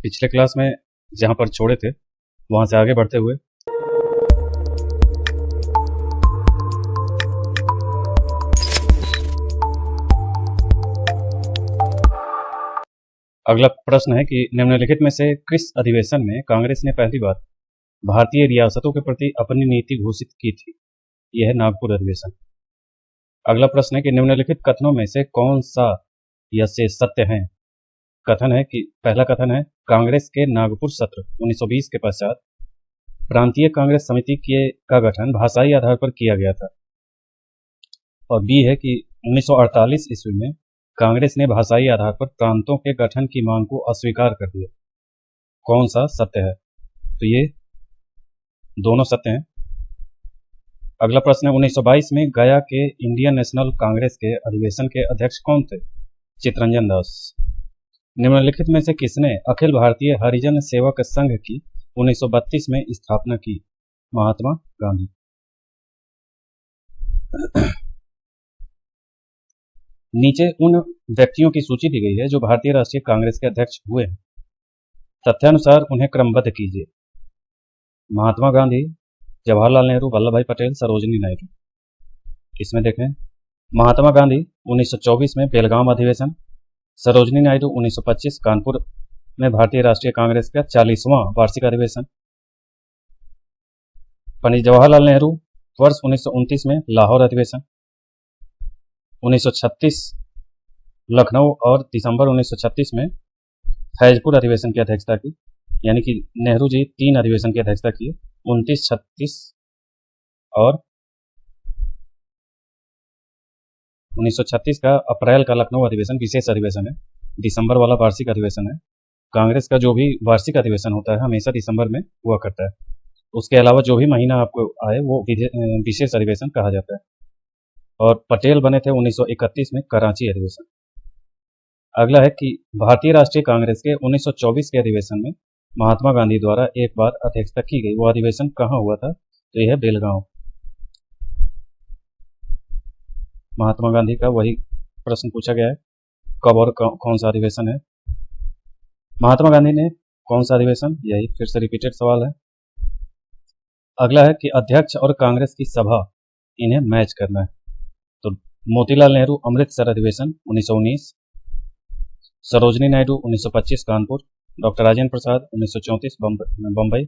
पिछले क्लास में जहाँ पर छोड़े थे वहाँ से आगे बढ़ते हुए अगला प्रश्न है कि निम्नलिखित में से किस अधिवेशन में कांग्रेस ने पहली बार भारतीय रियासतों के प्रति अपनी नीति घोषित की थी? यह है नागपुर अधिवेशन। अगला प्रश्न है कि निम्नलिखित कथनों में से कौन सा या से सत्य है? कथन है कि पहला कथन है कांग्रेस के नागपुर सत्र 1920 के पश्चात प्रांतीय कांग्रेस समिति का गठन भाषाई आधार पर किया गया था। और बी है कि 1948 ईस्वी में कांग्रेस ने भाषाई आधार पर प्रांतों के गठन की मांग को अस्वीकार कर दिया। कौन सा सत्य है? तो ये दोनों सत्य हैं। अगला प्रश्न है 1922 में गया के इंडियन नेशनल कांग्रेस के अधिवेशन के अध्यक्ष कौन थे? चितरंजन दास। निम्नलिखित में से किसने अखिल भारतीय हरिजन सेवक संघ की 1932 में स्थापना की? महात्मा गांधी। नीचे उन व्यक्तियों की सूची दी गई है जो भारतीय राष्ट्रीय कांग्रेस के अध्यक्ष हुए हैं। तथ्यानुसार उन्हें क्रमबद्ध कीजिए। महात्मा गांधी, जवाहरलाल नेहरू, वल्लभ भाई पटेल, सरोजिनी नायडू। इसमें देखें, महात्मा गांधी 1924 में बेलगाम अधिवेशन, सरोजिनी नायडू 1925 कानपुर में भारतीय राष्ट्रीय कांग्रेस का 40वां वार्षिक अधिवेशन, पंडित जवाहरलाल नेहरू वर्ष 1929 में लाहौर अधिवेशन, 1936 लखनऊ और दिसंबर 1936 में फैजपुर अधिवेशन की अध्यक्षता की। यानी कि नेहरू जी 3 अधिवेशन की अध्यक्षता की, 29, 36 और 1936 का अप्रैल का लखनऊ अधिवेशन विशेष अधिवेशन है, दिसंबर वाला वार्षिक अधिवेशन है। कांग्रेस का जो भी वार्षिक अधिवेशन होता है हमेशा दिसंबर में हुआ करता है। उसके अलावा जो भी महीना आपको आए वो विशेष अधिवेशन कहा जाता है। और पटेल बने थे 1931 में कराची अधिवेशन। अगला है कि भारतीय राष्ट्रीय कांग्रेस के 1924 के अधिवेशन में महात्मा गांधी द्वारा एक बार अध्यक्षता की गई। वो अधिवेशन कहाँ हुआ था? तो यह है बेलगांव। महात्मा गांधी का वही प्रश्न पूछा गया है, कब और कौन सा अधिवेशन है। महात्मा गांधी ने कौन सा अधिवेशन, यही फिर से रिपीटेड सवाल है। अगला है कि अध्यक्ष और कांग्रेस की सभा इन्हें मैच करना है। तो मोतीलाल नेहरू अमृतसर अधिवेशन 1919, सरोजिनी नायडू 1925 कानपुर, डॉक्टर राजेंद्र प्रसाद 1934 बम्बई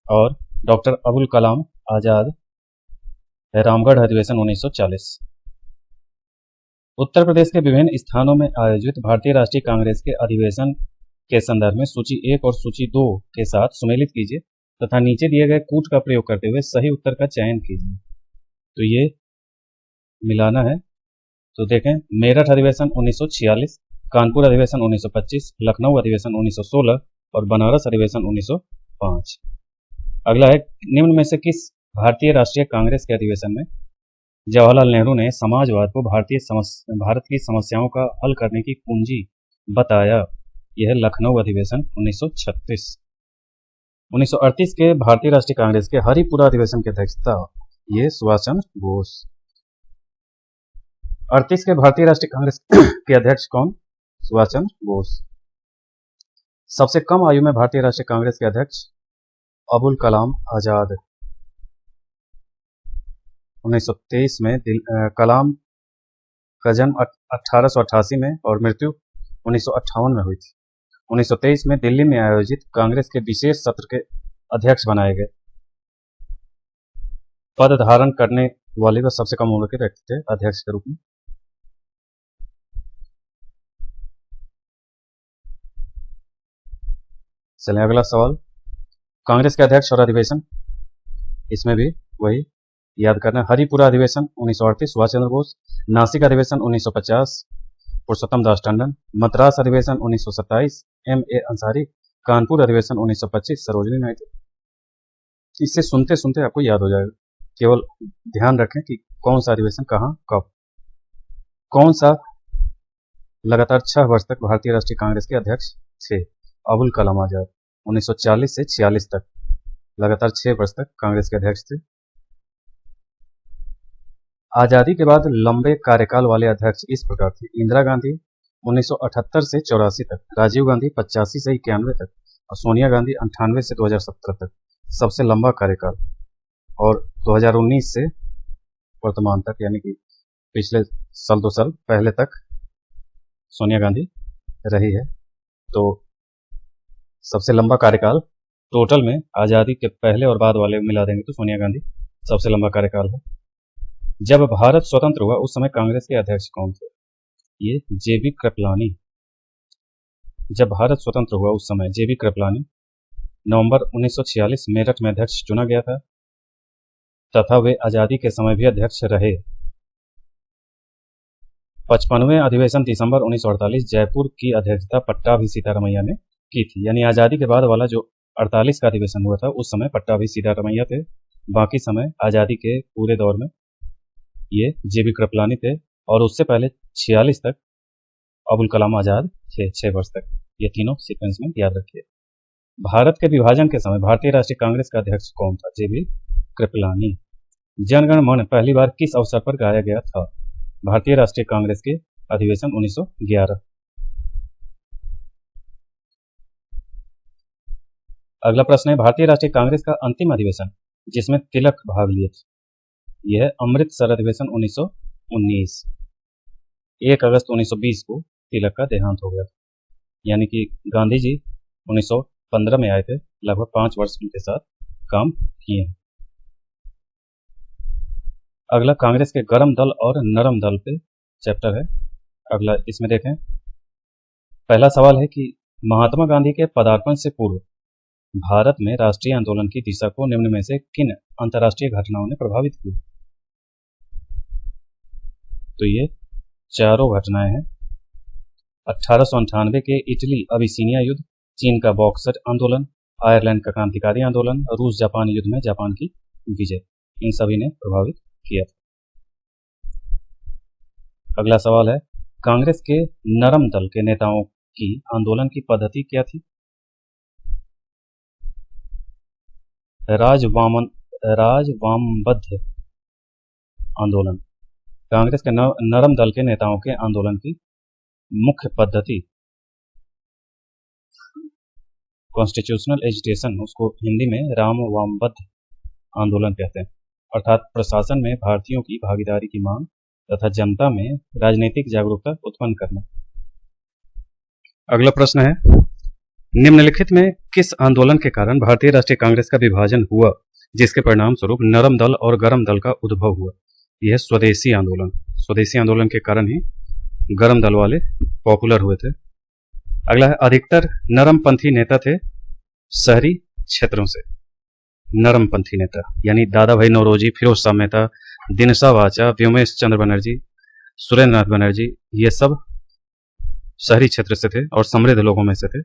और डॉक्टर अबुल कलाम आजाद रामगढ़ अधिवेशन 1940। उत्तर प्रदेश के विभिन्न स्थानों में आयोजित भारतीय राष्ट्रीय कांग्रेस के अधिवेशन के संदर्भ में सूची 1 और सूची 2 के साथ सुमेलित कीजिए तथा नीचे दिए गए कूट का प्रयोग करते हुए सही उत्तर का चयन कीजिए। तो ये मिलाना है। तो देखें, मेरठ अधिवेशन 1946, कानपुर अधिवेशन 1925, लखनऊ अधिवेशन 1916 और बनारस अधिवेशन 1905। अगला है निम्न में से किस भारतीय राष्ट्रीय कांग्रेस के अधिवेशन में जवाहरलाल नेहरू ने समाजवाद को भारत की समस्याओं का हल करने की कुंजी बताया? यह है लखनऊ अधिवेशन 1936। 1938 के भारतीय राष्ट्रीय कांग्रेस के हरिपुरा अधिवेशन की अध्यक्षता ये सुभाष चंद्र बोस। 38 के भारतीय राष्ट्रीय कांग्रेस के अध्यक्ष कौन? सुभाष चंद्र बोस। सबसे कम आयु में भारतीय राष्ट्रीय कांग्रेस के अध्यक्ष अबुल कलाम आजाद। 1923 में कलाम का जन्म 1888 में और मृत्यु 1958 में हुई थी। 1923 में दिल्ली में आयोजित कांग्रेस के विशेष सत्र के अध्यक्ष बनाए गए। पद धारण करने वाले व सबसे कम उम्र के व्यक्ति थे अध्यक्ष के रूप में। चलिए अगला सवाल, कांग्रेस के अध्यक्ष और अधिवेशन, इसमें भी वही याद करना। हरिपुरा अधिवेशन 1938 सुभाष चंद्र बोस, नासिक अधिवेशन 1950 पुरुषोत्तम दास टंडन, मद्रास अधिवेशन 1927 M.A. अंसारी, कानपुर अधिवेशन 1925 सरोजिनी नायडू। इसे सुनते सुनते आपको याद हो जाएगा। केवल ध्यान रखें कि कौन सा अधिवेशन कहाँ कब। कौन सा लगातार 6 वर्ष तक भारतीय राष्ट्रीय कांग्रेस के अध्यक्ष थे? अबुल कलाम आजाद 1940 से 46 तक लगातार 6 वर्ष तक कांग्रेस के अध्यक्ष थे। आजादी के बाद लंबे कार्यकाल वाले अध्यक्ष इस प्रकार थे: इंदिरा गांधी 1978 से 84 तक, राजीव गांधी 85 से 91 तक और सोनिया गांधी 98 से 2017 तक सबसे लंबा कार्यकाल, और 2019 से वर्तमान तक यानी कि पिछले साल 2 साल पहले तक सोनिया गांधी रही है। तो सबसे लंबा कार्यकाल टोटल में आज़ादी के पहले और बाद वाले मिला देंगे तो सोनिया गांधी सबसे लंबा कार्यकाल है। जब भारत स्वतंत्र हुआ उस समय कांग्रेस के अध्यक्ष कौन थे? ये जेबी कृपलानी। जब भारत स्वतंत्र हुआ उस समय जेबी कृपलानी नवंबर 1946 मेरठ में अध्यक्ष चुना गया था तथा वे आजादी के समय भी अध्यक्ष रहे। 55वें अधिवेशन दिसंबर 1948 जयपुर की अध्यक्षता पट्टाभी सीतारमैया ने की थी। यानी आजादी के बाद वाला जो 48 का अधिवेशन हुआ था उस समय पट्टाभी सीतारमैया थे, बाकी समय आजादी के पूरे दौर में ये जेबी कृपलानी थे, और उससे पहले 46 तक अबुल कलाम आजाद थे, 6 वर्ष तक। ये तीनों सीक्वेंस में याद रखिए। भारत के विभाजन के समय भारतीय राष्ट्रीय कांग्रेस का अध्यक्ष कौन था? जेबी कृपलानी। जनगण मन पहली बार किस अवसर पर गाया गया था? भारतीय राष्ट्रीय कांग्रेस के अधिवेशन 1911। अगला प्रश्न है, भारतीय राष्ट्रीय कांग्रेस का अंतिम अधिवेशन जिसमें तिलक भाग लिए थे, यह है अमृतसर अधिवेशन 1919। 1 अगस्त 1920 को तिलक का देहांत हो गया था, यानी कि गांधी जी 1915 में आए थे, लगभग 5 वर्ष उनके साथ काम किए हैं। अगला कांग्रेस के गरम दल और नरम दल पे चैप्टर है। अगला इसमें देखें, पहला सवाल है कि महात्मा गांधी के पदार्पण से पूर्व भारत में राष्ट्रीय आंदोलन की दिशा को निम्न में से किन अंतर्राष्ट्रीय घटनाओं ने प्रभावित किया? तो ये चारों घटनाएं हैं। 1898 के इटली अबिसीनिया युद्ध, चीन का बॉक्सर आंदोलन, आयरलैंड का क्रांतिकारी आंदोलन, रूस जापान युद्ध में जापान की विजय, इन सभी ने प्रभावित किया था। अगला सवाल है, कांग्रेस के नरम दल के नेताओं की आंदोलन की पद्धति क्या थी? राजवामबद्ध आंदोलन। कांग्रेस के नरम दल के नेताओं के आंदोलन की मुख्य पद्धति कॉन्स्टिट्यूशनल एजिटेशन, उसको हिंदी में रामवामबद्ध आंदोलन कहते हैं, अर्थात प्रशासन में भारतीयों की भागीदारी की मांग तथा जनता में राजनीतिक जागरूकता उत्पन्न करना। अगला प्रश्न है, निम्नलिखित में किस आंदोलन के कारण भारतीय राष्ट्रीय कांग्रेस का विभाजन हुआ जिसके परिणाम स्वरूप नरम दल और गरम दल का उद्भव हुआ? यह स्वदेशी आंदोलन। स्वदेशी आंदोलन के कारण ही गरम दल वाले पॉपुलर हुए थे। अगला है, अधिकतर नरमपंथी नेता थे शहरी क्षेत्रों से। नरमपंथी नेता यानी दादा भाई नौरोजी, फिरोज शाह मेहता, दिनसा वाचा, व्योमेश चंद्र बनर्जी, सुरेंद्र नाथ बनर्जी, ये सब शहरी क्षेत्र से थे और समृद्ध लोगों में से थे।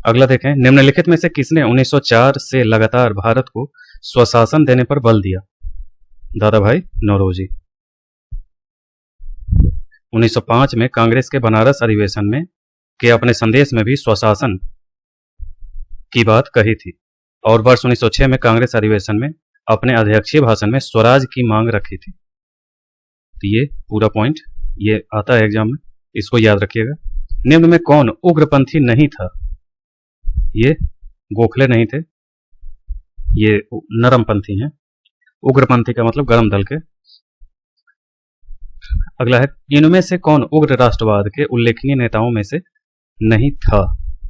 अगला देखें, निम्नलिखित में से किसने 1904 से लगातार भारत को स्वशासन देने पर बल दिया? दादा भाई नौरोजी। 1905 में कांग्रेस के बनारस अधिवेशन में के अपने संदेश में भी स्वशासन की बात कही थी, और वर्ष 1906 में कांग्रेस अधिवेशन में अपने अध्यक्षीय भाषण में स्वराज की मांग रखी थी। तो ये पूरा पॉइंट ये आता है एग्जाम में, इसको याद रखिएगा। निम्न में कौन उग्रपंथी नहीं था? ये गोखले नहीं थे, ये नरमपंथी हैं। उग्रपंथी का मतलब गरम दल के। अगला है, इनमें से कौन उग्र राष्ट्रवाद के उल्लेखनीय नेताओं में से नहीं था?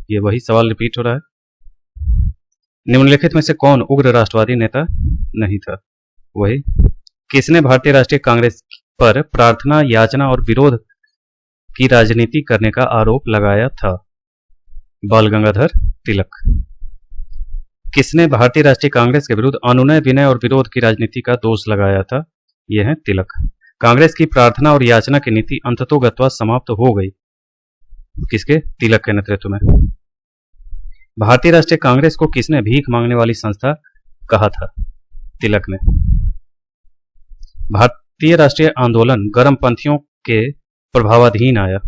ये वही सवाल रिपीट हो रहा है। निम्नलिखित में से कौन उग्र राष्ट्रवादी नेता नहीं था? वही, किसने भारतीय राष्ट्रीय कांग्रेस पर प्रार्थना, याचना और विरोध की राजनीति करने का आरोप लगाया था? बाल गंगाधर तिलक। किसने भारतीय राष्ट्रीय कांग्रेस के विरुद्ध अनुनय, विनय और विरोध की राजनीति का दोष लगाया था? यह है तिलक। कांग्रेस की प्रार्थना और याचना की नीति अंततोगत्वा समाप्त हो गई, किसके? तिलक के नेतृत्व में। भारतीय राष्ट्रीय कांग्रेस को किसने भीख मांगने वाली संस्था कहा था? तिलक ने। भारतीय राष्ट्रीय आंदोलन गरमपंथियों के प्रभावाधीन आया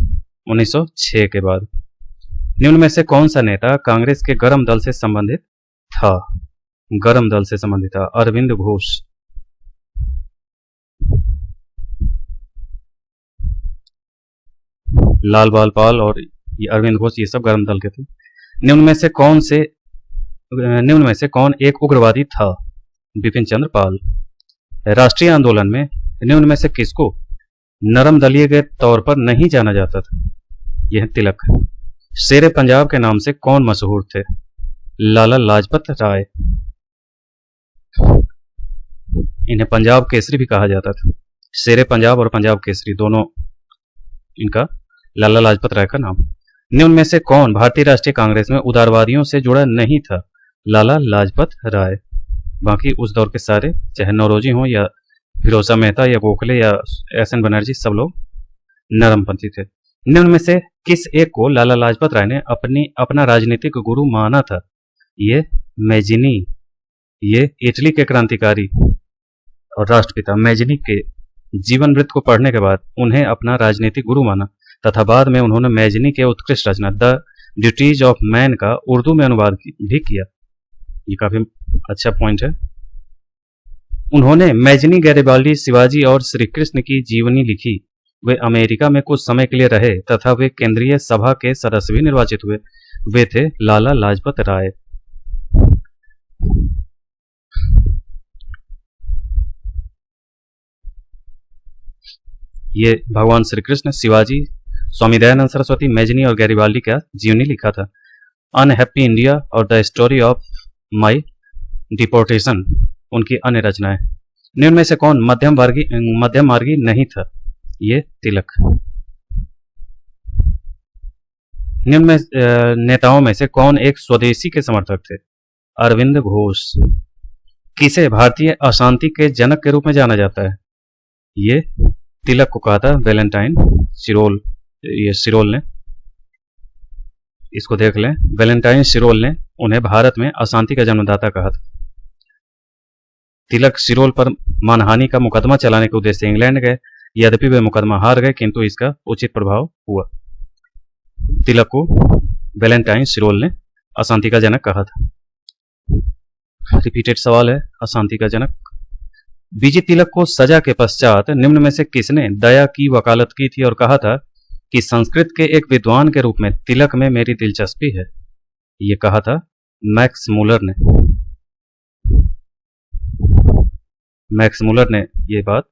1906 के बाद। निम्न में से कौन सा नेता कांग्रेस के गरम दल से संबंधित था? गरम दल से संबंधित था अरविंद घोष। लाल बाल पाल और ये अरविंद घोष, ये सब गर्म दल के थे। निम्न में से कौन एक उग्रवादी था? बिपिन चंद्र पाल। राष्ट्रीय आंदोलन में निम्न में से किसको नरम दलीय के तौर पर नहीं जाना जाता था? यह तिलक। शेरे पंजाब के नाम से कौन मशहूर थे? लाला लाजपत राय। इन्हें पंजाब केसरी भी कहा जाता था। शेरे पंजाब और पंजाब केसरी दोनों इनका लाला लाजपत राय का नाम। निम्न में से कौन भारतीय राष्ट्रीय कांग्रेस में उदारवादियों से जुड़ा नहीं था? लाला लाजपत राय। बाकी उस दौर के सारे, चाहे नौरोजी हो या फिरोजा मेहता या गोखले या एस.एन. बनर्जी, सब लोग नरमपंथी थे। निम्न में से किस एक को लाला लाजपत राय ने अपना राजनीतिक गुरु माना था? ये मैजिनी। ये इटली के क्रांतिकारी और राष्ट्रपिता मैजिनी के जीवन वृत्त को पढ़ने के बाद उन्हें अपना राजनीतिक गुरु माना तथा बाद में उन्होंने मैजिनी के उत्कृष्ट रचना द ड्यूटीज ऑफ मैन का उर्दू में अनुवाद भी किया। ये काफी अच्छा पॉइंट है। उन्होंने मैजिनी, गैरिबाल्डी, शिवाजी और श्री कृष्ण की जीवनी लिखी। वे अमेरिका में कुछ समय के लिए रहे तथा वे केंद्रीय सभा के सदस्य भी निर्वाचित हुए। वे थे लाला लाजपत राय। ये भगवान श्री कृष्ण, शिवाजी, स्वामी दयानंद सरस्वती, मैजिनी और गैरिबाल्डी का जीवनी लिखा था। अनहैप्पी इंडिया और the story of my deportation उनकी अन्य रचनाएं। निम्न में से कौन मध्यम मार्गी नहीं था? ये तिलक। निम्न में नेताओं में से कौन एक स्वदेशी के समर्थक थे? अरविंद घोष। किसे भारतीय अशांति के जनक के रूप में जाना जाता है? ये तिलक को कहा था वैलेंटाइन सिरोल। ये सिरोल ने, इसको देख लें, वैलेंटाइन सिरोल ने उन्हें भारत में अशांति का जन्मदाता कहा था। तिलक सिरोल पर मानहानि का मुकदमा चलाने के उद्देश्य से इंग्लैंड गए। यद्यपि वे मुकदमा हार गए, किंतु इसका उचित प्रभाव हुआ। तिलक को वैलेंटाइन सिरोल ने अशांति का जनक कहा था। रिपीटेड सवाल है, अशांति का जनक। बीजी तिलक को सजा के पश्चात निम्न में से किसने दया की वकालत की थी और कहा था कि संस्कृत के एक विद्वान के रूप में तिलक में मेरी दिलचस्पी है? ये कहा था मैक्स मूलर ने। मैक्स मूलर ने ये बात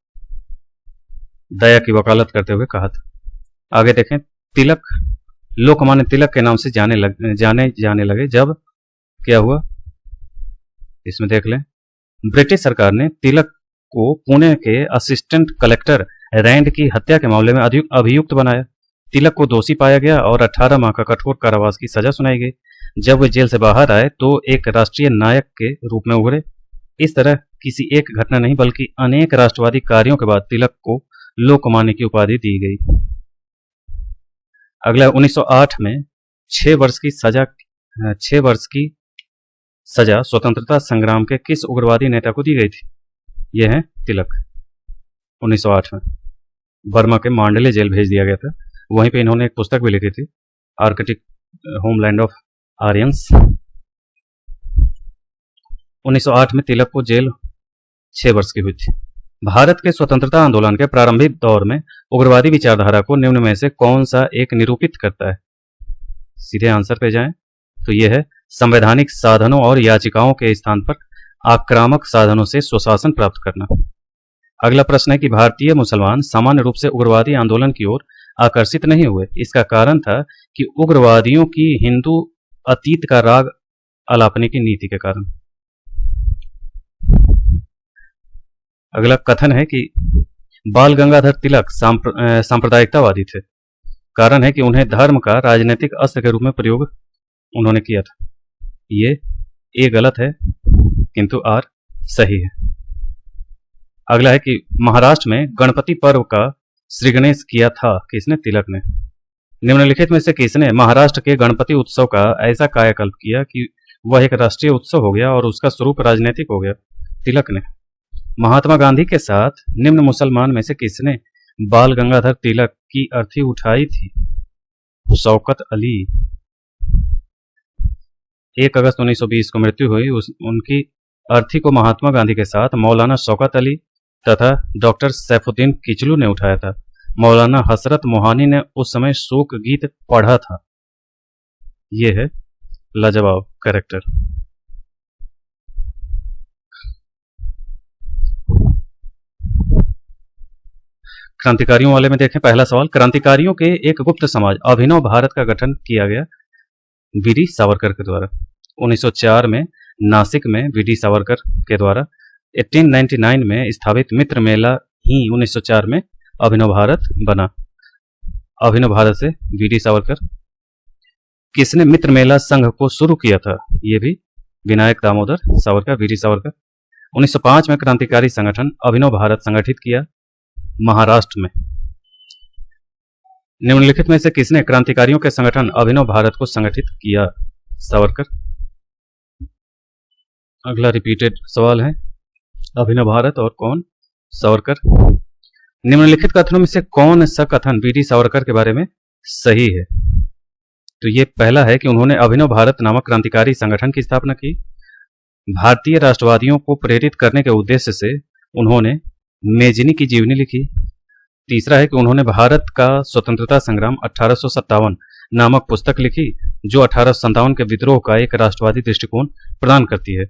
दया की वकालत करते हुए कहा था। आगे देखें, तिलक लोकमान्य तिलक के नाम से जाने लगे जब क्या हुआ, इसमें देख लें। ब्रिटिश सरकार ने तिलक को पुणे के असिस्टेंट कलेक्टर रैंड की हत्या के मामले में अभियुक्त बनाया। तिलक को दोषी पाया गया और 18 माह का कठोर कारावास की सजा सुनाई गई। जब वे जेल से बाहर आए तो एक राष्ट्रीय नायक के रूप में उभरे। इस तरह किसी एक घटना नहीं बल्कि अनेक राष्ट्रवादी कार्यों के बाद तिलक को लोकमान्य की उपाधि दी गई। अगला 1908 में 6 वर्ष की सजा स्वतंत्रता संग्राम के किस उग्रवादी नेता को दी गई थी? यह है तिलक। 1908 में बर्मा के मांडले जेल भेज दिया गया था। वहीं पे इन्होंने एक पुस्तक भी लिखी थी, आर्कटिक होमलैंड ऑफ आर्यंस। 1908 में तिलक को जेल 6 वर्ष की हुई थी। भारत के स्वतंत्रता आंदोलन के प्रारंभिक दौर में उग्रवादी विचारधारा को निम्न में से कौन सा एक निरूपित करता है? सीधे आंसर पे जाएं तो यह है संवैधानिक साधनों और याचिकाओं के स्थान पर आक्रामक साधनों से स्वशासन प्राप्त करना। अगला प्रश्न है कि भारतीय मुसलमान सामान्य रूप से उग्रवादी आंदोलन की ओर आकर्षित नहीं हुए। इसका कारण था कि उग्रवादियों की हिंदू अतीत का राग अलापने की नीति के कारण। अगला कथन है कि बाल गंगाधर तिलक सांप्रदायिकतावादी थे। कारण है कि उन्हें धर्म का राजनीतिक अस्त्र के रूप में प्रयोग उन्होंने किया था। ये ए गलत है किंतु आर सही है। अगला है कि महाराष्ट्र में गणपति पर्व का श्री गणेश किया था किसने? तिलक ने। निम्नलिखित में से किसने महाराष्ट्र के गणपति उत्सव का ऐसा कायाकल्प किया कि वह एक राष्ट्रीय उत्सव हो गया और उसका स्वरूप राजनीतिक हो गया? तिलक ने। महात्मा गांधी के साथ निम्न मुसलमान में से किसने बाल गंगाधर तिलक की अर्थी उठाई थी? शौकत अली। 1 अगस्त 1920 को मृत्यु हुई। उनकी अर्थी को महात्मा गांधी के साथ मौलाना शौकत अली तथा डॉक्टर सैफुद्दीन किचलू ने उठाया था। मौलाना हसरत मोहानी ने उस समय शोक गीत पढ़ा था। ये है लाजवाब कैरेक्टर। क्रांतिकारियों वाले में देखें, पहला सवाल, क्रांतिकारियों के एक गुप्त समाज अभिनव भारत का गठन किया गया वीडी सावरकर के द्वारा। 1904 में नासिक में वीडी सावरकर के द्वारा 1899 में स्थापित मित्र मेला ही 1904 में अभिनव भारत बना। अभिनव भारत से वीडी सावरकर। किसने मित्र मेला संघ को शुरू किया था? ये भी विनायक दामोदर सावरकर, वीडी सावरकर। 1905 में क्रांतिकारी संगठन अभिनव भारत संगठित किया महाराष्ट्र में। निम्नलिखित में से किसने क्रांतिकारियों के संगठन अभिनव भारत को संगठित किया? सावरकर। अगला रिपीटेड सवाल है, अभिनव भारत और कौन? सावरकर। निम्नलिखित कथनों में से कौन सा कथन वीडी सावरकर के बारे में सही है? तो ये पहला है कि उन्होंने अभिनव भारत नामक क्रांतिकारी संगठन की स्थापना की। भारतीय राष्ट्रवादियों को प्रेरित करने के उद्देश्य से उन्होंने मेजनी की जीवनी लिखी। तीसरा है कि उन्होंने भारत का स्वतंत्रता संग्राम 1857 नामक पुस्तक लिखी, जो 1857 के विद्रोह का एक राष्ट्रवादी दृष्टिकोण प्रदान करती है।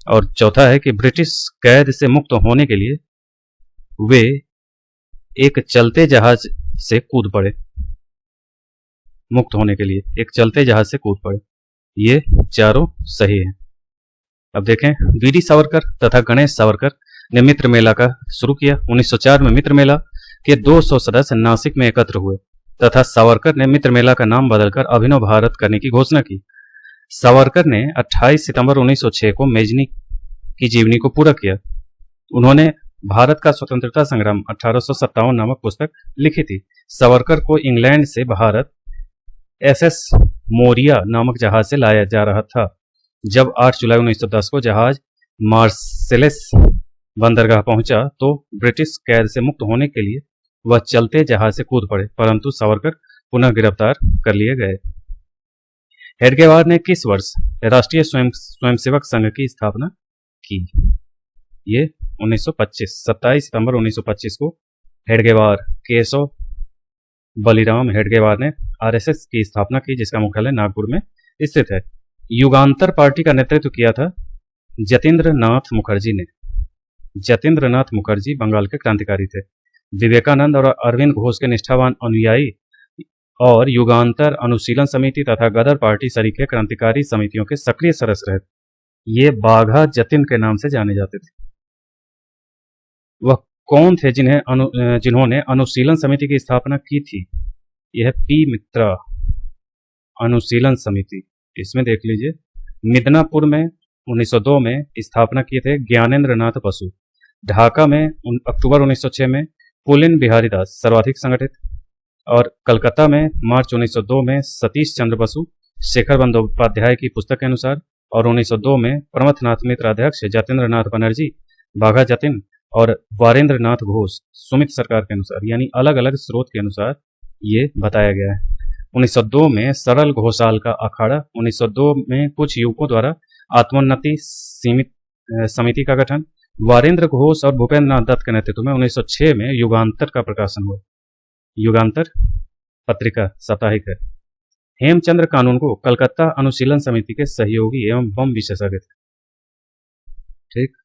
और चौथा है कि ब्रिटिश कैद से मुक्त होने के लिए वे एक चलते जहाज से कूद पड़े। मुक्त होने के लिए एक चलते जहाज से कूद पड़े। ये चारों सही है। अब देखें, वीडी सावरकर तथा गणेश सावरकर ने मित्र मेला का शुरू किया। 1904 में मित्र मेला के 200 सदस्य नासिक में एकत्र हुए तथा सावरकर ने मित्र मेला का नाम बदलकर अभिनव भारत करने की घोषणा की। सावरकर ने 28 सितंबर 1906 को मेजनी की जीवनी को पूरा किया। उन्होंने भारत का स्वतंत्रता संग्राम 1857 नामक पुस्तक लिखी थी। सावरकर को इंग्लैंड से भारत एसएस मोरिया नामक जहाज से लाया जा रहा था। जब 8 जुलाई 1910 को जहाज मार्सेलेस बंदरगाह पहुंचा तो ब्रिटिश कैद से मुक्त होने के लिए वह चलते जहाज से कूद पड़े, परंतु सावरकर पुनः गिरफ्तार कर लिए गए। हेडगेवार ने किस वर्ष राष्ट्रीय स्वयंसेवक संघ की स्थापना की? ये 1925, 27 सितंबर 1925 को हेडगेवार, केशव बलिराम हेडगेवार ने आरएसएस की स्थापना की, जिसका मुख्यालय नागपुर में स्थित है। युगांतर पार्टी का नेतृत्व किया था जतीन्द्र नाथ मुखर्जी ने। जतीन्द्र नाथ मुखर्जी बंगाल के क्रांतिकारी थे। विवेकानंद और अरविंद घोष के निष्ठावान अनुयायी और युगांतर अनुशीलन समिति तथा गदर पार्टी सरीखे क्रांतिकारी समितियों के सक्रिय सदस्य रहे। ये बाघा जतिन के नाम से जाने जाते थे। वह कौन थे जिन्होंने अनुशीलन समिति की स्थापना की थी? यह पी मित्रा अनुशीलन समिति। इसमें देख लीजिए, मिदनापुर में 1902 में स्थापना किए थे ज्ञानेंद्र नाथ बसु। ढाका में अक्टूबर 1906 में पुलिन बिहारी दास सर्वाधिक संगठित। और कलकत्ता में मार्च 1902 में सतीश चंद्र बसु शेखर बंदोपाध्याय की पुस्तक के अनुसार, और 1902 में प्रमथनाथ मित्र अध्यक्ष जतेंद्र नाथ बनर्जी बाघा जतिन और वारेंद्र नाथ घोष सुमित सरकार के अनुसार, यानी अलग अलग स्रोत के अनुसार ये बताया गया है। 1902 में सरल घोषाल का अखाड़ा। 1902 में कुछ युवकों द्वारा आत्मोन्नति समिति का गठन। वारेंद्र घोष और भूपेंद्र नाथ दत्त के नेतृत्व में 1906 में युगांतर का प्रकाशन हुआ। युगांतर पत्रिका साप्ताहिक है। हेमचंद्र कानून को कलकत्ता अनुशीलन समिति के सहयोगी एवं बम विशेषज्ञ थे। ठीक।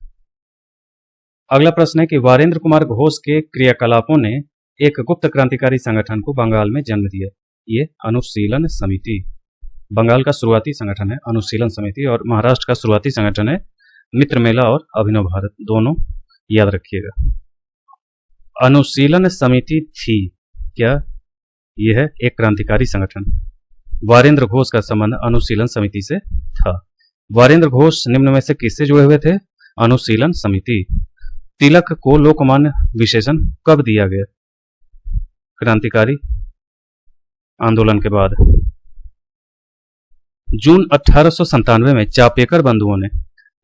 अगला प्रश्न है कि वारेंद्र कुमार घोष के क्रियाकलापों ने एक गुप्त क्रांतिकारी संगठन को बंगाल में जन्म दिया। ये अनुशीलन समिति बंगाल का शुरुआती संगठन है, अनुशीलन समिति, और महाराष्ट्र का शुरुआती संगठन है मित्र मेला और अभिनव भारत, दोनों याद रखिएगा। अनुशीलन समिति थी क्या? यह है एक क्रांतिकारी संगठन। वारेंद्र घोष का संबंध अनुशीलन समिति से था। वारेंद्र घोष निम्न में से किससे जुड़े हुए थे? अनुशीलन समिति। तिलक को लोकमान्य विशेषण कब दिया गया? क्रांतिकारी आंदोलन के बाद। जून 1897 में चापेकर बंधुओं ने,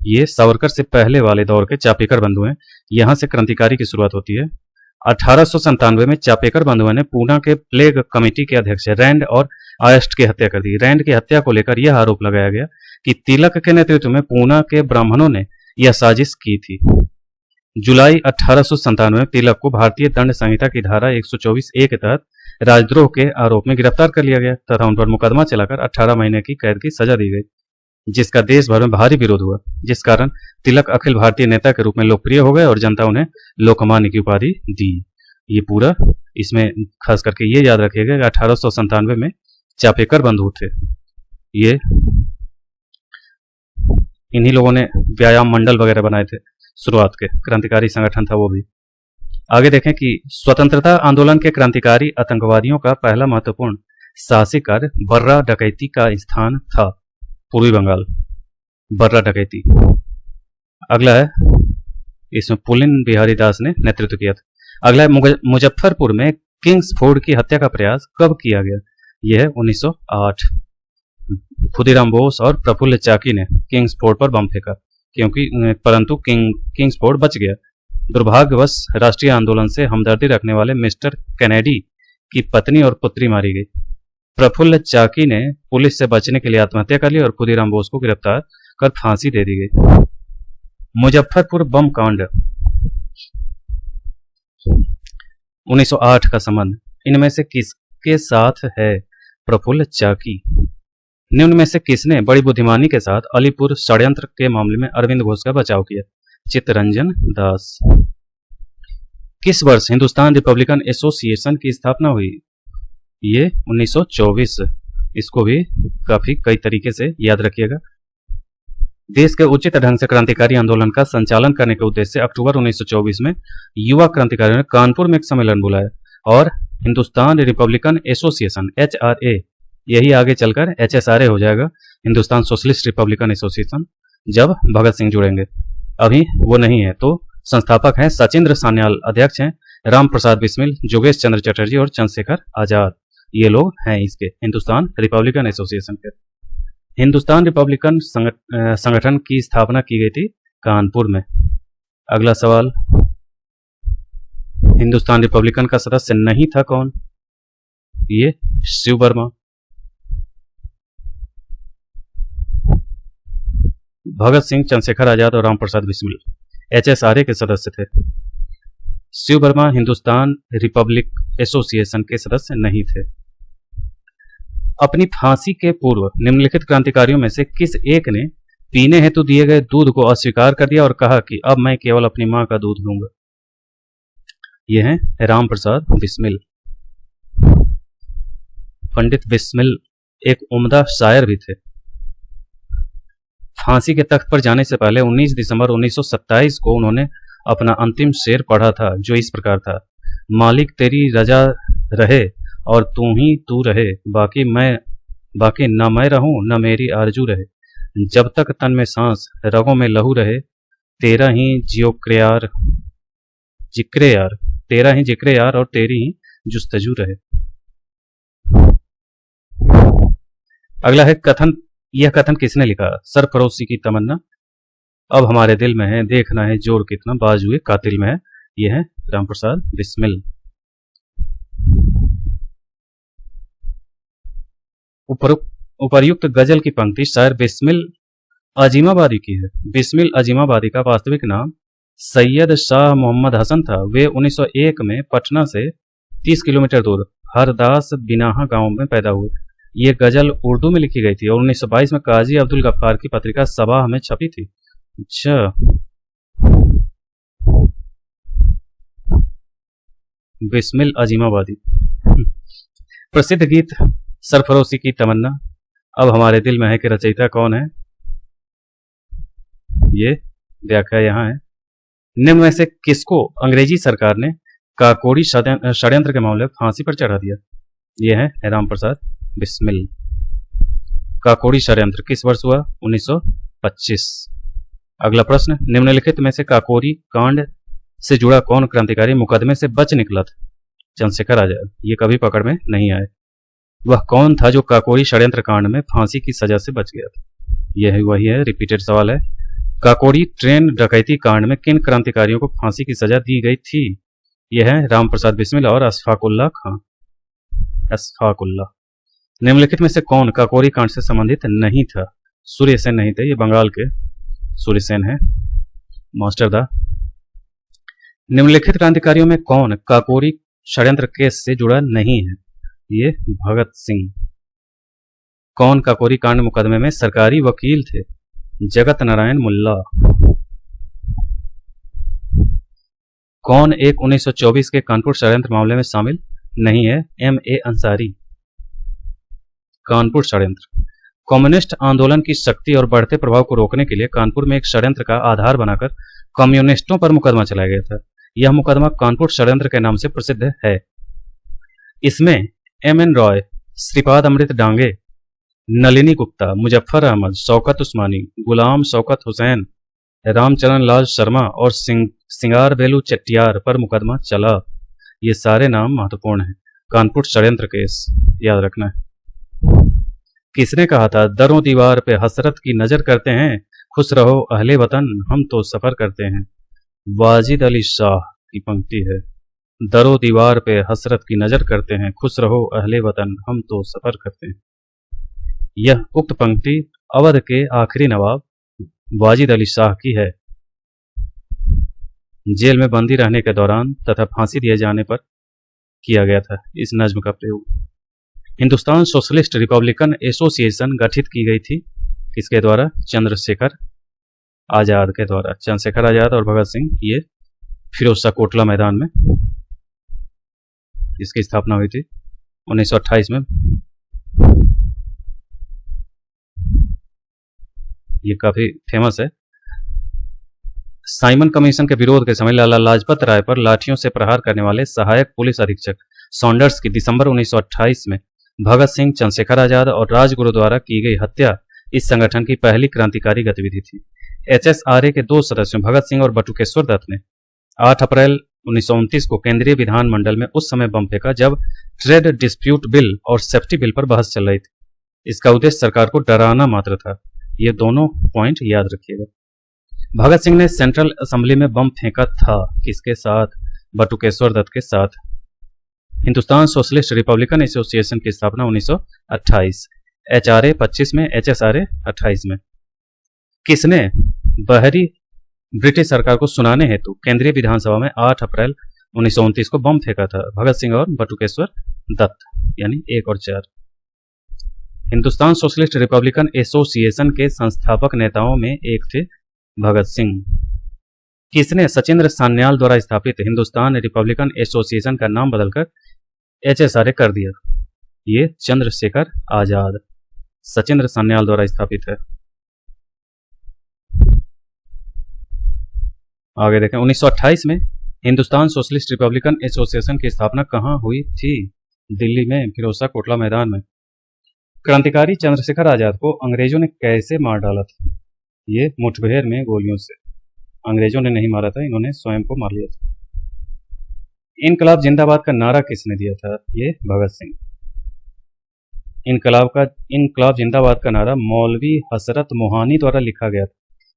ये सावरकर से पहले वाले दौर के चापेकर बंधु हैं, यहां से क्रांतिकारी की शुरुआत होती है। 1897 में चापेकर बंधुओं ने पूना के प्लेग कमेटी के अध्यक्ष रैंड और आयस्ट की हत्या कर दी। रैंड की हत्या को लेकर यह आरोप लगाया गया कि तिलक के नेतृत्व में पूना के ब्राह्मणों ने यह साजिश की थी। जुलाई 1897 में तिलक को भारतीय दंड संहिता की धारा 124A के तहत राजद्रोह के आरोप में गिरफ्तार कर लिया गया तथा उन पर मुकदमा चलाकर 18 महीने की कैद की सजा दी गई, जिसका देश भर में भारी विरोध हुआ, जिस कारण तिलक अखिल भारतीय नेता के रूप में लोकप्रिय हो गए और जनता उन्हें लोकमान्य की उपाधि दी। ये पूरा इसमें खास करके ये याद रखिएगा कि 1897 में चापेकर बंधु थे, ये इन्हीं लोगों ने व्यायाम मंडल वगैरह बनाए थे, शुरुआत के क्रांतिकारी संगठन था वो भी। आगे देखें कि स्वतंत्रता आंदोलन के क्रांतिकारी आतंकवादियों का पहला महत्वपूर्ण साहसिक कार्य बर्रा डकैती का स्थान था पूर्वी बंगाल, बर्रा डकैती। अगला है, इसमें पुलिन बिहारी दास ने नेतृत्व किया था। अगला है मुजफ्फरपुर में किंग्सफोर्ड की हत्या का प्रयास कब किया गया? यह है 1908। खुदीराम बोस और प्रफुल्ल चाकी ने किंग्सफोर्ड पर बम फेंका परंतु किंग्सफोर्ड बच गया। दुर्भाग्यवश राष्ट्रीय आंदोलन से हमदर्दी रखने वाले मिस्टर कैनेडी की पत्नी और पुत्री मारी गई। प्रफुल्ल चाकी ने पुलिस से बचने के लिए आत्महत्या कर ली और खुदीराम बोस को गिरफ्तार कर फांसी दे दी गई। मुजफ्फरपुर बम कांड 1908 का संबंध इनमें से किसके साथ है? प्रफुल्ल चाकी। निम्न में से किसने बड़ी बुद्धिमानी के साथ अलीपुर षड्यंत्र के मामले में अरविंद घोष का बचाव किया? चित्तरंजन दास। किस वर्ष हिंदुस्तान रिपब्लिकन एसोसिएशन की स्थापना हुई? ये 1924। इसको भी काफी कई तरीके से याद रखिएगा। देश के उचित ढंग से क्रांतिकारी आंदोलन का संचालन करने के उद्देश्य से अक्टूबर 1924 में युवा क्रांतिकारियों ने कानपुर में एक सम्मेलन बुलाया और हिंदुस्तान रिपब्लिकन एसोसिएशन HRA, यही आगे चलकर HSRA हो जाएगा, हिंदुस्तान सोशलिस्ट रिपब्लिकन एसोसिएशन, जब भगत सिंह जुड़ेंगे। अभी वो नहीं है। तो संस्थापक हैं सचिंद्र सान्याल, अध्यक्ष हैं राम प्रसाद बिस्मिल, योगेश चंद्र चटर्जी और चंद्रशेखर आजाद। ये लोग हैं इसके हिंदुस्तान रिपब्लिकन एसोसिएशन के। हिंदुस्तान रिपब्लिकन संगठन की स्थापना की गई थी कानपुर में। अगला सवाल, हिंदुस्तान रिपब्लिकन का सदस्य नहीं था कौन? ये शिव वर्मा। भगत सिंह, चंद्रशेखर आजाद और राम प्रसाद बिस्मिल HSRA के सदस्य थे। शिव वर्मा हिंदुस्तान रिपब्लिक एसोसिएशन के सदस्य नहीं थे। अपनी फांसी के पूर्व निम्नलिखित क्रांतिकारियों में से किस एक ने पीने हेतु दिए गए दूध को अस्वीकार कर दिया और कहा कि अब मैं केवल अपनी मां का दूध लूंगा? यह है राम प्रसाद बिस्मिल। पंडित बिस्मिल एक उम्दा शायर भी थे। फांसी के तख्त पर जाने से पहले 19 दिसंबर 1927 को उन्होंने अपना अंतिम शेर पढ़ा था, जो इस प्रकार था: मालिक तेरी रजा रहे और तू ही तू रहे, बाकी न मैं रहूं न मेरी आरजू रहे, जब तक तन में सांस रगों में लहू रहे, तेरा ही जिक्र यार, तेरा ही जिक्र यार और तेरी ही जुस्तजू रहे। अगला है कथन। यह कथन किसने लिखा? सरफरोशी की तमन्ना। अब हमारे दिल में है, देखना है जोर कितना बाजुए कातिल में है। यह है राम प्रसाद बिस्मिल। उपर्युक्त गजल की पंक्ति शायर बिस्मिल अजीमाबादी की है। बिस्मिल अजीमाबादी का वास्तविक नाम सैयद शाह मोहम्मद हसन था। वे 1901 में पटना से 30 किलोमीटर दूर हरदास बिनाहा गांव में पैदा हुए। ये गजल उर्दू में लिखी गई थी और 1922 में काजी अब्दुल गफ्फार की पत्रिका सबाह में छपी थी। अच्छा, बिस्मिल अजीमाबादी। प्रसिद्ध गीत सरफरोशी की तमन्ना। अब हमारे दिल में है कि रचयिता कौन है? ये व्याख्या यहाँ है। निम्न में से किसको अंग्रेजी सरकार ने काकोरी षड्यंत्र के मामले में फांसी पर चढ़ा दिया? यह है राम प्रसाद बिस्मिल। काकोरी षड्यंत्र किस वर्ष हुआ? 1925। अगला प्रश्न, निम्नलिखित में से काकोरी कांड से जुड़ा कौन क्रांतिकारी मुकदमे से बच निकला था? चंद्रशेखर आजाद। ये कभी पकड़ में नहीं आए। वह कौन था जो काकोरी षड्यंत्र कांड में फांसी की सजा से बच गया था? यह वही है, रिपीटेड सवाल है। काकोरी ट्रेन डकैती कांड में किन क्रांतिकारियों को फांसी की सजा दी गई थी? यह है राम प्रसाद बिस्मिल और अशफाकुल्ला खां। अशफाकुल्ला। निम्नलिखित में से कौन काकोरी कांड से संबंधित नहीं था? सूर्यसेन नहीं थे, ये बंगाल के सूर्यसेन है। मास्टर दा निम्नलिखित क्रांतिकारियों में कौन काकोरी षड्यंत्र केस से जुड़ा नहीं है? ये भगत सिंह। कौन काकोरी कांड मुकदमे में सरकारी वकील थे? जगत नारायण मुल्ला। कौन एक 1924 के कानपुर षड्यंत्र मामले में शामिल नहीं है? M.A. अंसारी। कानपुर षड्यंत्र कम्युनिस्ट आंदोलन की शक्ति और बढ़ते प्रभाव को रोकने के लिए कानपुर में एक षड्यंत्र का आधार बनाकर कम्युनिस्टों पर मुकदमा चलाया गया था। यह मुकदमा कानपुर षड्यंत्र के नाम से प्रसिद्ध है। इसमें M.N. रॉय, श्रीपाद अमृत डांगे, नलिनी गुप्ता, मुजफ्फर अहमद, शौकत उस्मानी, गुलाम शौकत हुसैन, रामचरण लाल शर्मा और सिंगार बेलू चेट्टियार पर मुकदमा चला। ये सारे नाम महत्वपूर्ण हैं। कानपुर षड्यंत्र केस याद रखना है। किसने कहा था दरों दीवार पे हसरत की नजर करते हैं, खुश रहो अहले वतन हम तो सफर करते हैं? वाजिद अली शाह की पंक्ति है। दरों दीवार पे हसरत की नजर करते हैं, खुश रहो अहले वतन हम तो सफर करते हैं। यह उक्त पंक्ति अवध के आखिरी नवाब वाजिद अली शाह की है। जेल में बंदी रहने के दौरान तथा फांसी दिए जाने पर किया गया था इस नज्म का प्रयोग। हिंदुस्तान सोशलिस्ट रिपब्लिकन एसोसिएशन गठित की गई थी किसके द्वारा? चंद्रशेखर आजाद के द्वारा। चंद्रशेखर आजाद और भगत सिंह ये फिरोज शाह कोटला मैदान में इसकी स्थापना हुई थी 1928 में। ये काफी फेमस है। साइमन कमीशन के विरोध के समय लाला लाजपत राय पर लाठियों से प्रहार करने वाले सहायक पुलिस अधीक्षक सॉन्डर्स की दिसंबर 1928 में भगत सिंह, चंद्रशेखर आजाद और राजगुरु द्वारा की गई हत्या इस संगठन की पहली क्रांतिकारी गतिविधि थी। HSRA के 2 सदस्यों भगत सिंह और बटुकेश्वर दत्त ने 8 अप्रैल 1929 को केंद्रीय विधानमंडल में उस समय बम फेंका जब ट्रेड डिस्प्यूट बिल और सेफ्टी बिल पर बहस चल रही थी। इसका उद्देश्य सरकार को डराना मात्र था। ये दोनों पॉइंट याद रखिएगा। भगत सिंह ने सेंट्रल असेंबली में बम फेंका था किसके साथ? बटुकेश्वर दत्त के साथ। हिंदुस्तान सोशलिस्ट रिपब्लिकन एसोसिएशन की स्थापना 1928, HRA 25 में, HSRA 28 में। किसने बहरी ब्रिटिश सरकार को सुनाने हेतु केंद्रीय विधानसभा में 8 अप्रैल 1929 को बम फेंका था? भगत सिंह और बटुकेश्वर दत्त, यानी 1 और 4। हिंदुस्तान सोशलिस्ट रिपब्लिकन एसोसिएशन के संस्थापक नेताओं में एक थे भगत सिंह। किसने सचिंद्र सान्याल द्वारा स्थापित हिंदुस्तान रिपब्लिकन एसोसिएशन का नाम बदलकर HSRA कर दिया? ये चंद्रशेखर आजाद, सचिंद्र सान्याल द्वारा स्थापित है। आगे देखें 1928 में हिंदुस्तान सोशलिस्ट रिपब्लिकन एसोसिएशन की स्थापना कहां हुई थी? दिल्ली में, फिरोज शाह कोटला मैदान में। क्रांतिकारी चंद्रशेखर आजाद को अंग्रेजों ने कैसे मार डाला था? ये मुठभेड़ में गोलियों से। अंग्रेजों ने नहीं मारा था, इन्होंने स्वयं को मार लिया था। इनकलाब जिंदाबाद का नारा किसने दिया था? ये भगत सिंह। इनकलाब जिंदाबाद का नारा मौलवी हसरत मोहानी द्वारा लिखा गया था,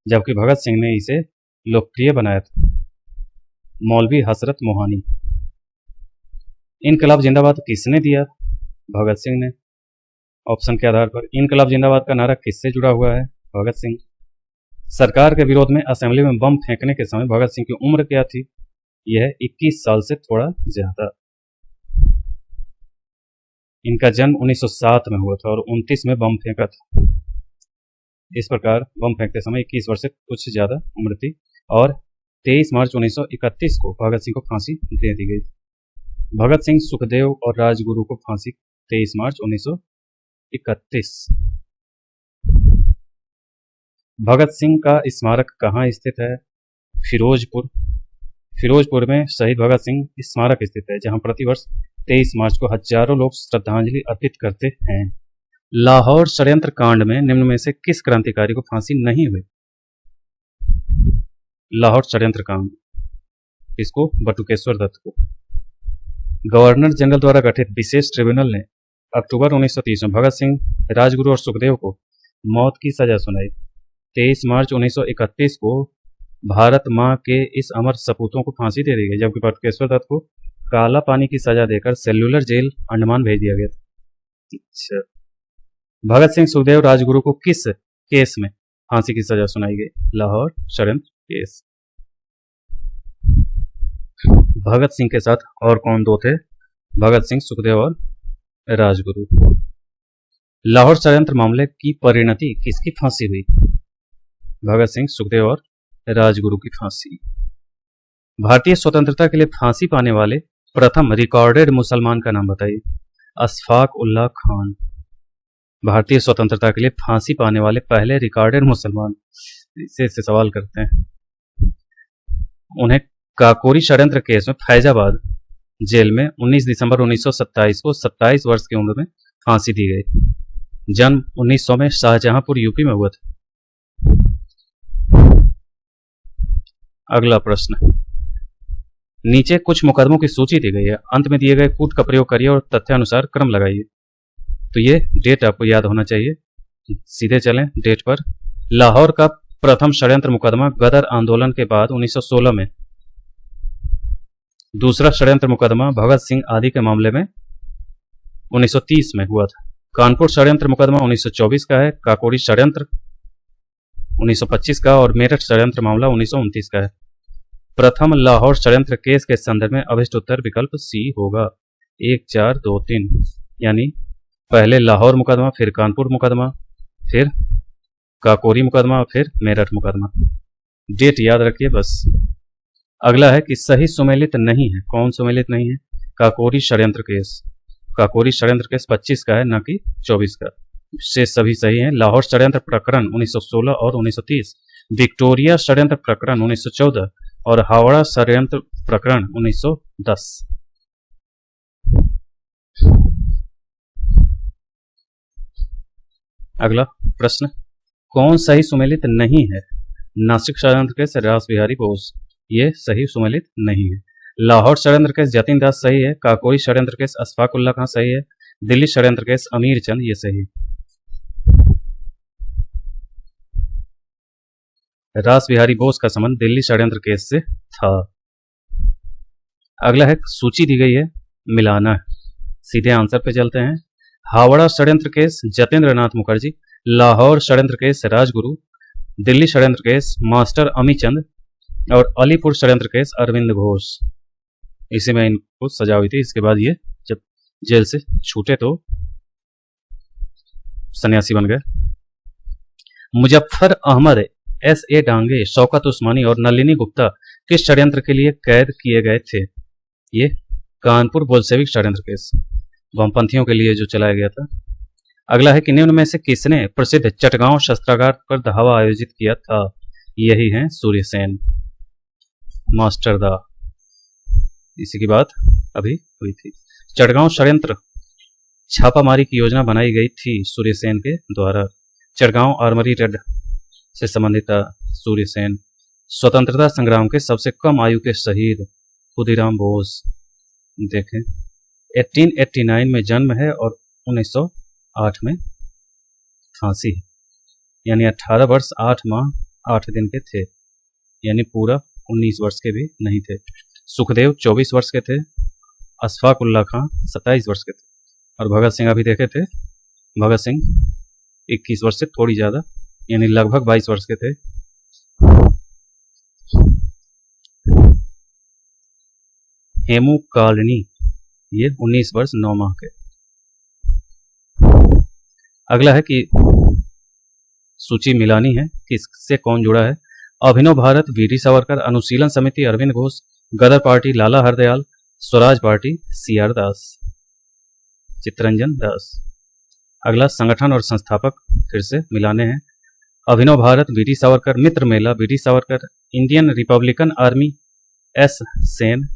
जबकि भगत सिंह ने इसे लोकप्रिय बनाया था। मौलवी हसरत मोहानी। इनकलाब जिंदाबाद किसने दिया? भगत सिंह ने। ऑप्शन के आधार पर इनकलाब जिंदाबाद का नारा किससे जुड़ा हुआ है? भगत सिंह। सरकार के विरोध में असेंबली में बम फेंकने के समय भगत सिंह की उम्र क्या थी? यह 21 साल से थोड़ा ज्यादा। इनका जन्म 1907 में हुआ था और 29 में बम फेंका था। इस प्रकार बम फेंकते समय 21 वर्ष से कुछ ज्यादा उम्र थी और 23 मार्च 1931 को भगत सिंह को फांसी दे दी गई। भगत सिंह, सुखदेव और राजगुरु को फांसी 23 मार्च 1931। भगत सिंह का स्मारक कहाँ स्थित है? फिरोजपुर। फिरोजपुर में शहीद भगत सिंह स्मारक स्थित है, जहां प्रतिवर्ष 23 मार्च को हजारों लोग श्रद्धांजलि अर्पित करते हैं। लाहौर षड्यंत्र कांड में निम्न में से किस क्रांतिकारी को फांसी नहीं हुई? लाहौर षड्यंत्र कांड, इसको बटुकेश्वर दत्त को। गवर्नर जनरल द्वारा गठित विशेष ट्रिब्यूनल ने अक्टूबर 1930 में भगत सिंह, राजगुरु और सुखदेव को मौत की सजा सुनाई। 23 मार्च 1931 को भारत मां के इस अमर सपूतों को फांसी दे दी गई, जबकि बटुकेश्वर दत्त को काला पानी की सजा देकर सेल्युलर जेल अंडमान भेज दिया गया था। अच्छा, भगत सिंह, सुखदेव, राजगुरु को किस केस में फांसी की सजा सुनाई गई? लाहौर षड्यंत्र केस। भगत सिंह के साथ और कौन दो थे? भगत सिंह, सुखदेव और राजगुरु। लाहौर षड्यंत्र मामले की परिणति किसकी फांसी हुई? भगत सिंह, सुखदेव और राजगुरु की फांसी। भारतीय स्वतंत्रता के लिए फांसी पाने वाले प्रथम रिकॉर्डेड मुसलमान का नाम बताइए। अशफाक उल्लाह खान। भारतीय स्वतंत्रता के लिए फांसी पाने वाले पहले रिकॉर्डेड मुसलमान, इससे सवाल करते हैं। उन्हें काकोरी षड्यंत्र केस में फैजाबाद जेल में 19 दिसंबर 1927 को 27 वर्ष की उम्र में फांसी दी गई। जन्म 1900 में शाहजहांपुर यूपी में हुआ था। अगला प्रश्न, नीचे कुछ मुकदमों की सूची दी गई है, अंत में दिए गए कूट का प्रयोग करिए और तथ्यानुसार क्रम लगाइए। तो ये डेट आपको याद होना चाहिए, सीधे चलें डेट पर। लाहौर का प्रथम षड्यंत्र मुकदमा गदर आंदोलन के बाद 1916 में। दूसरा षड्यंत्र मुकदमा भगत सिंह आदि के मामले में 1930 में हुआ था। कानपुर षड्यंत्र मुकदमा 1924 का है, काकोरी षड्यंत्र 1925 का और मेरठ षड्यंत्र मामला 1929 का है। प्रथम लाहौर षड्यंत्र केस के संदर्भ में अभिष्ट उत्तर विकल्प सी होगा, 1 4 2 3। यानी पहले लाहौर मुकदमा, फिर कानपुर मुकदमा, फिर काकोरी मुकदमा, फिर मेरठ मुकदमा। डेट याद रखिए बस। अगला है कि सही सुमेलित नहीं है। कौन सुमेलित नहीं है? काकोरी षड्यंत्र केस। काकोरी षड्यंत्र केस 25 का है, न कि 24 का। शेष सभी सही हैं। लाहौर षड्यंत्र प्रकरण 1916 और 1930, विक्टोरिया षड्यंत्र प्रकरण 1914 और हावड़ा षड्यंत्र प्रकरण 1910। अगला प्रश्न, कौन सही सुमेलित नहीं है? नासिक षड्यंत्र केस रास बिहारी बोस, ये सही सुमेलित नहीं है। लाहौर षड्यंत्र केस जतिन दास सही है। काकोरी षड्यंत्र केस अशफाक उल्लाह खान सही है। दिल्ली षड्यंत्र केस अमीर चंद, ये सही है। रास बिहारी बोस का संबंध दिल्ली षड्यंत्र केस से था। अगला है, सूची दी गई है, मिलाना है। सीधे आंसर पे चलते हैं। हावड़ा षड्यंत्र केस जतेंद्र नाथ मुखर्जी, लाहौर षड्यंत्र केस राजगुरु, दिल्ली षड्यंत्र केस मास्टर अमीचंद और अलीपुर षड्यंत्र केस अरविंद घोष। इसी में इनको सजा हुई थी। इसके बाद ये जब जेल से छूटे तो सन्यासी बन गए। मुजफ्फर अहमद, S.A. डांगे, शौकत उस्मानी और नलिनी गुप्ता किस षड्यंत्र के लिए कैद किए गए थे? ये कानपुर बोल्शेविक षड्यंत्र केस, वामपंथियों के लिए जो चलाया गया था। अगला है कि निम्न में से किसने प्रसिद्ध चटगांव शस्त्रागार पर धावा आयोजित किया था? यही है सूर्यसेन, मास्टर दा। इसी की बात अभी हुई थी। चटगांव षड्यंत्र छापामारी की योजना बनाई गई थी सूर्यसेन के द्वारा। चटगांव आर्मरी रेड से संबंधित था सूर्यसेन। स्वतंत्रता संग्राम के सबसे कम आयु के शहीद खुदीराम बोस। देखें, 1889 में जन्म है और 1908 में फांसी है। यानी 18 वर्ष 8 माह 8 दिन के थे, यानी पूरा 19 वर्ष के भी नहीं थे। सुखदेव 24 वर्ष के थे, अशफाक उल्लाह खां 27 वर्ष के थे और भगत सिंह अभी देखे थे, भगत सिंह 21 वर्ष से थोड़ी ज़्यादा, यानी लगभग 22 वर्ष के थे। हेमू कालनी, ये 19 वर्ष 9 माह के। अगला है कि सूची मिलानी है, किससे कौन जुड़ा है। अभिनव Bharat VD Savarkar, Anushilan Samiti Aurobindo Ghosh, Ghadar party Lala Hardayal, Swaraj party CR Das, Chittaranjan Das. अगला संगठन और संस्थापक फिर से मिलाने हैं। Abhinav Bharat VD Savarkar, Mitra Mela VD Savarkar, Indian Republican Army S Sen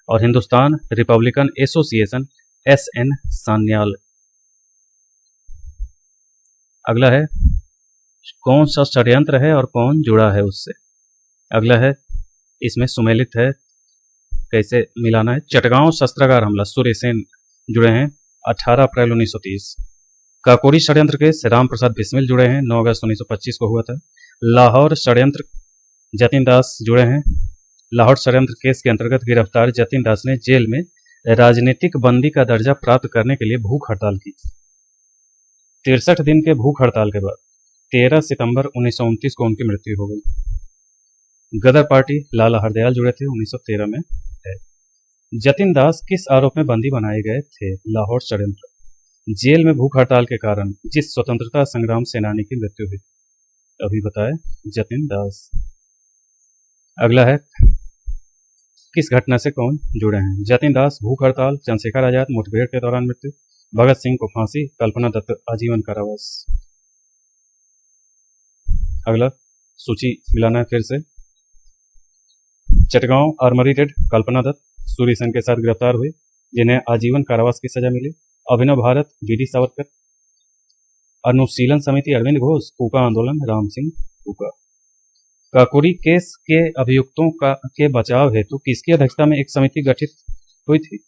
और Hindustan Republican Association SN Sanyal. अगला है कौन सा षड्यंत्र है और कौन जुड़ा है उससे। अगला है इसमें सुमेलित है, कैसे मिलाना है। चटगांव शस्त्रागार हमला सूर्यसेन जुड़े हैं 18 अप्रैल 1930। काकोरी षड्यंत्र केस राम प्रसाद बिस्मिल जुड़े हैं, 9 अगस्त 1925 को हुआ था। लाहौर षड्यंत्र जतिन दास जुड़े हैं। लाहौर षड्यंत्र केस के अंतर्गत गिरफ्तार जतिन दास ने जेल में राजनीतिक बंदी का दर्जा प्राप्त करने के लिए भूख हड़ताल की। 63 दिन के भूख हड़ताल के बाद 13 सितंबर 1929 को उनकी मृत्यु हो गई। गदर पार्टी लाला हरदयाल जुड़े थे 1913 में है। जतिन दास किस आरोप में बंदी बनाए गए थे? लाहौर षड्यंत्र। जेल में भूख हड़ताल के कारण जिस स्वतंत्रता संग्राम सेनानी की मृत्यु हुई, अभी बताए, जतिन दास। अगला है, किस घटना से कौन जुड़े हैं? जतिन दास भूख हड़ताल, चंद्रशेखर आजाद मुठभेड़ के दौरान मृत्यु, भगत सिंह को फांसी, कल्पना दत्त आजीवन कारावास। अगला सूची मिलाना है फिर से। चटगांव आर्मरी रेड, कल्पना दत्त सूर्य सेन के साथ गिरफ्तार हुए जिन्हें आजीवन कारावास की सजा मिली। अभिनव भारत बीडी सावरकर। अनुशीलन समिति अरविंद घोष। कूका आंदोलन राम सिंह कूका। काकोरी केस के अभियुक्तों के बचाव हेतु किसकी अध्यक्षता में एक समिति गठित हुई थी?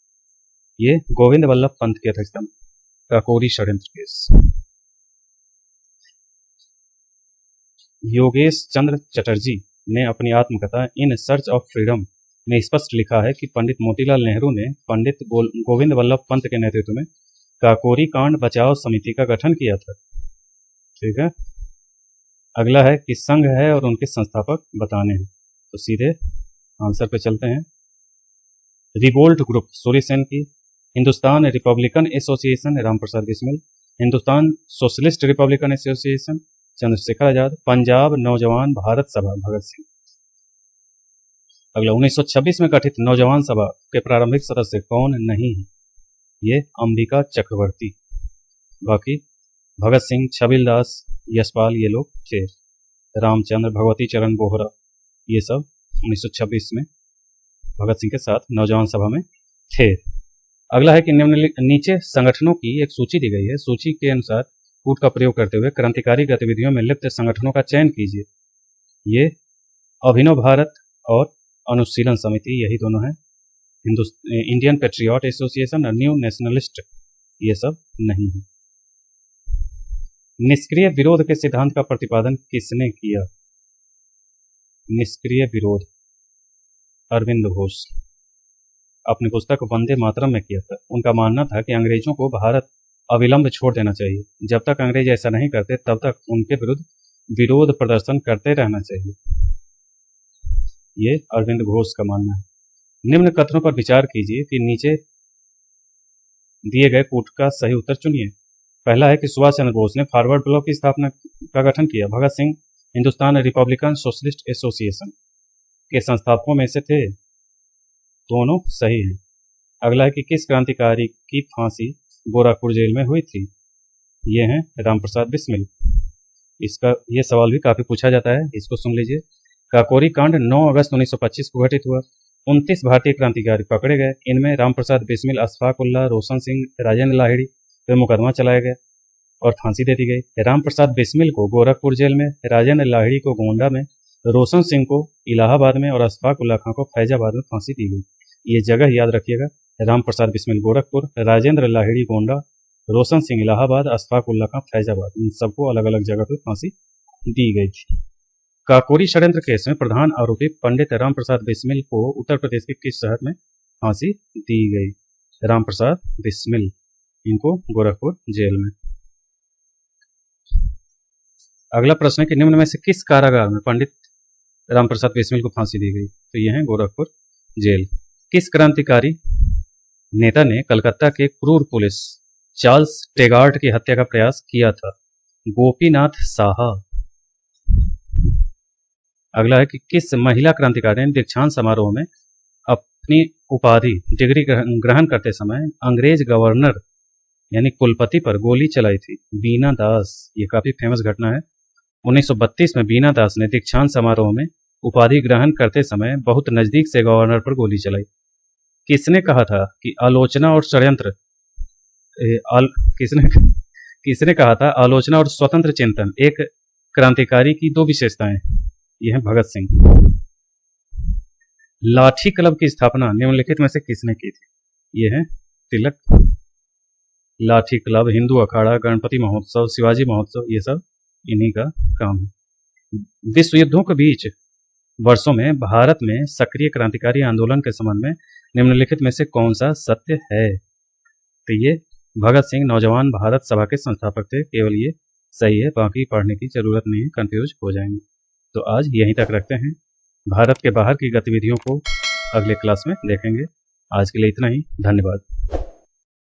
ये गोविंद वल्लभ पंत की अध्यक्षता में। काकोरी षड्यंत्र केस। योगेश चंद्र चटर्जी ने अपनी आत्मकथा इन सर्च ऑफ फ्रीडम में स्पष्ट लिखा है कि पंडित मोतीलाल नेहरू ने पंडित गोविंद वल्लभ पंत के नेतृत्व में काकोरी कांड बचाव समिति का गठन किया था। ठीक है। अगला है कि संघ है और उनके संस्थापक बताने हैं, तो सीधे आंसर पे चलते हैं। रिवोल्ट ग्रुप सूर्य सेन की। Hindustan Republican Association Ramprasad Bismil. Hindustan Socialist Republican Association Chandrashekhar Azad. Punjab Naujawan Bharat सभा भगत सिंह। अगला 1926 में गठित नौजवान सभा के प्रारंभिक सदस्य कौन नहीं है? ये अंबिका चक्रवर्ती। बाकी भगत सिंह, छबिलदास, यशपाल, ये लोग थे। रामचंद्र, भगवती चरण बोहरा, ये सब 1926 में भगत सिंह के साथ नौजवान सभा में थे। अगला है कि नीचे संगठनों की एक सूची दी गई है। सूची के अनुसार कूट का प्रयोग करते हुए क्रांतिकारी गतिविधियों में लिप्त संगठनों का चयन कीजिए। ये अभिनव भारत और अनुशीलन समिति, यही दोनों हैं। इंडियन पेट्रियट एसोसिएशन और न्यू नेशनलिस्ट, ये सब नहीं है। निष्क्रिय विरोध के सिद्धांत का प्रतिपादन किसने किया? निष्क्रिय विरोध अरविंद घोष अपनी पुस्तक वंदे मातरम में किया था। उनका मानना था कि अंग्रेजों को भारत अविलंब छोड़ देना चाहिए। जब तक अंग्रेज ऐसा नहीं करते तब तक उनके विरुद्ध विरोध प्रदर्शन करते रहना चाहिए। ये अरविंद घोष का मानना है। निम्न कथनों पर विचार कीजिए कि नीचे दिए गए कूट का सही उत्तर चुनिए। पहला है कि सुभाष चंद्र बोस ने फॉरवर्ड ब्लॉक की स्थापना का गठन किया। Bhagat Singh Hindustan Republican Socialist Association के संस्थापकों में से थे। दोनों सही हैं। अगला है कि किस क्रांतिकारी की फांसी गोरखपुर जेल में हुई थी? ये हैं रामप्रसाद बिस्मिल। इसका ये सवाल भी काफी पूछा जाता है, इसको सुन लीजिए। काकोरी कांड 9 अगस्त 1925 को घटित हुआ। 29 भारतीय क्रांतिकारी पकड़े गए। इनमें रामप्रसाद बिस्मिल, अशफाक उल्लाह, रोशन सिंह, राजेंद्र लाहिड़ी पे मुकदमा चलाया गया और फांसी दे दी गई। रामप्रसाद बिस्मिल को गोरखपुर जेल में, राजेंद्र लाहिड़ी को गोंडा में, रोशन सिंह को इलाहाबाद में और अशफाक उल्लाह खां को फैजाबाद में फांसी दी गई। ये जगह याद रखिएगा। रामप्रसाद बिस्मिल गोरखपुर, राजेंद्र लाहिड़ी गोंडा, रोशन सिंह इलाहाबाद, अशफाक उल्लाह खां फैजाबाद, इन सबको अलग अलग जगह पर फांसी दी गई थी। काकोरी षड्यंत्र केस में प्रधान आरोपी पंडित रामप्रसाद बिस्मिल को उत्तर प्रदेश के किस शहर में फांसी दी गई? रामप्रसाद बिस्मिल, इनको गोरखपुर जेल में। अगला प्रश्न है कि निम्न में से किस कारागार में पंडित रामप्रसाद बिस्मिल को फांसी दी गई? तो यह है गोरखपुर जेल। किस क्रांतिकारी नेता ने कलकत्ता के क्रूर पुलिस चार्ल्स टेगार्ट की हत्या का प्रयास किया था? गोपीनाथ साहा। अगला है कि किस महिला क्रांतिकारी ने दीक्षांत समारोह में अपनी उपाधि डिग्री ग्रहण करते समय अंग्रेज गवर्नर यानी कुलपति पर गोली चलाई थी? बीना दास। ये काफी फेमस घटना है। 1932 में बीना दास ने दीक्षांत समारोह में उपाधि ग्रहण करते समय बहुत नजदीक से गवर्नर पर गोली चलाई। किसने कहा था कि आलोचना और षड्यंत्र किसने कहा था आलोचना और स्वतंत्र चिंतन एक क्रांतिकारी की दो विशेषताएं? यह है भगत सिंह। लाठी क्लब की स्थापना निम्नलिखित में से किसने की थी? यह है तिलक। लाठी क्लब, हिंदू अखाड़ा, गणपति महोत्सव, शिवाजी महोत्सव, ये सब इन्हीं का काम है। विश्व युद्धों के बीच वर्षों में भारत में सक्रिय क्रांतिकारी आंदोलन के संबंध में निम्नलिखित में से कौन सा सत्य है? तो ये भगत सिंह नौजवान भारत सभा के संस्थापक थे। केवल ये सही है, बाकी पढ़ने की जरूरत नहीं है, कंफ्यूज हो जाएंगे। तो आज यहीं तक रखते हैं। भारत के बाहर की गतिविधियों को अगले क्लास में देखेंगे। आज के लिए इतना ही, धन्यवाद।